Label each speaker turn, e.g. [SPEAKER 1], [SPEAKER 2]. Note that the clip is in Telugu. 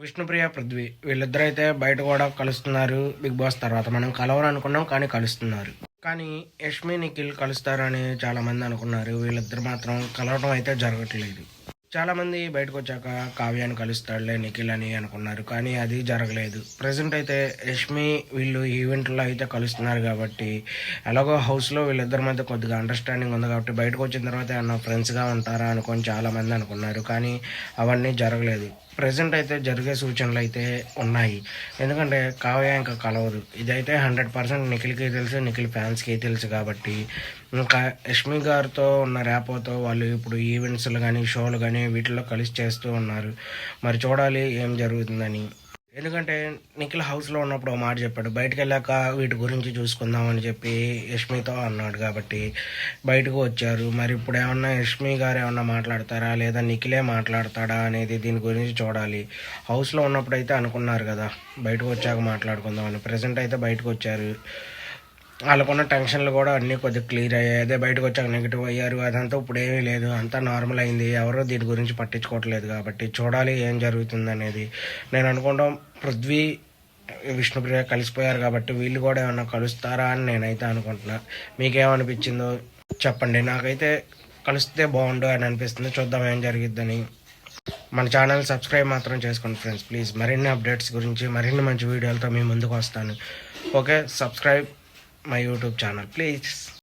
[SPEAKER 1] విష్ణుప్రియ, పృథ్వీ వీళ్ళిద్దరైతే బయట కూడా కలుస్తున్నారు. బిగ్ బాస్ తర్వాత మనం కలవరు అనుకున్నాం, కానీ కలుస్తున్నారు. కానీ యష్మి, నిఖిల్ కలుస్తారని చాలా మంది అనుకున్నారు. వీళ్ళిద్దరు మాత్రం కలవడం అయితే జరగట్లేదు. చాలా మంది బయటకు వచ్చాక కావ్యాన్ని కలుస్తాడులే నిఖిల్ అని అనుకున్నారు, కానీ అది జరగలేదు. ప్రజెంట్ అయితే యష్మి వీళ్ళు ఈవెంట్లో అయితే కలుస్తున్నారు కాబట్టి ఎలాగో హౌస్లో వీళ్ళిద్దరి మధ్య కొద్దిగా అండర్స్టాండింగ్ ఉంది కాబట్టి బయటకు వచ్చిన తర్వాత ఏమన్నా ఫ్రెండ్స్గా ఉంటారా అనుకొని చాలామంది అనుకున్నారు, కానీ అవన్నీ జరగలేదు. ప్రజెంట్ అయితే జరిగే సూచనలు అయితే ఉన్నాయి. ఎందుకంటే కావ్య ఇంకా కలవదు. ఇదైతే 100% నిఖిల్కి తెలుసు, నిఖిల్ ఫ్యాన్స్కి తెలుసు. కాబట్టి ఇంకా యష్మి గారితో ఉన్న ర్యాపోతో వాళ్ళు ఇప్పుడు ఈవెంట్స్లు కానీ షోలు కానీ వీటిల్లో కలిసి చేస్తూ ఉన్నారు. మరి చూడాలి ఏం జరుగుతుందని. ఎందుకంటే నిఖిల్ హౌస్లో ఉన్నప్పుడు ఒక మాట చెప్పాడు, బయటకు వెళ్ళాక వీటి గురించి చూసుకుందాం అని చెప్పి యష్మితో అన్నాడు. కాబట్టి బయటకు వచ్చారు. మరి ఇప్పుడు ఏమన్నా యష్మి గారు ఏమన్నా మాట్లాడతారా లేదా నిఖిలే మాట్లాడతాడా అనేది దీని గురించి చూడాలి. హౌస్లో ఉన్నప్పుడు అయితే అనుకున్నారు కదా బయటకు వచ్చాక మాట్లాడుకుందామని. ప్రజెంట్ అయితే బయటకు వచ్చారు. వాళ్ళకున్న టెన్షన్లు కూడా అన్నీ కొద్దిగా క్లియర్ అయ్యాయి. అదే బయటకు వచ్చాక నెగిటివ్ అయ్యారు. అదంతా ఇప్పుడు ఏమీ లేదు, అంతా నార్మల్ అయింది. ఎవరో దీని గురించి పట్టించుకోవట్లేదు. కాబట్టి చూడాలి ఏం జరుగుతుంది అనేది. నేను అనుకుంటాం పృథ్వీ, విష్ణుప్రియ కలిసిపోయారు కాబట్టి వీళ్ళు కూడా ఏమన్నా కలుస్తారా అని నేనైతే అనుకుంటున్నా. మీకేమనిపించిందో చెప్పండి. నాకైతే కలిస్తే బాగుండు అని అనిపిస్తుంది. చూద్దాం ఏం జరిగిద్దని. మన ఛానల్ సబ్స్క్రైబ్ మాత్రం చేసుకోండి ఫ్రెండ్స్ ప్లీజ్. మరిన్ని అప్డేట్స్ గురించి మరిన్ని మంచి వీడియోలతో మీ ముందుకు వస్తాను. Okay, subscribe my YouTube channel please.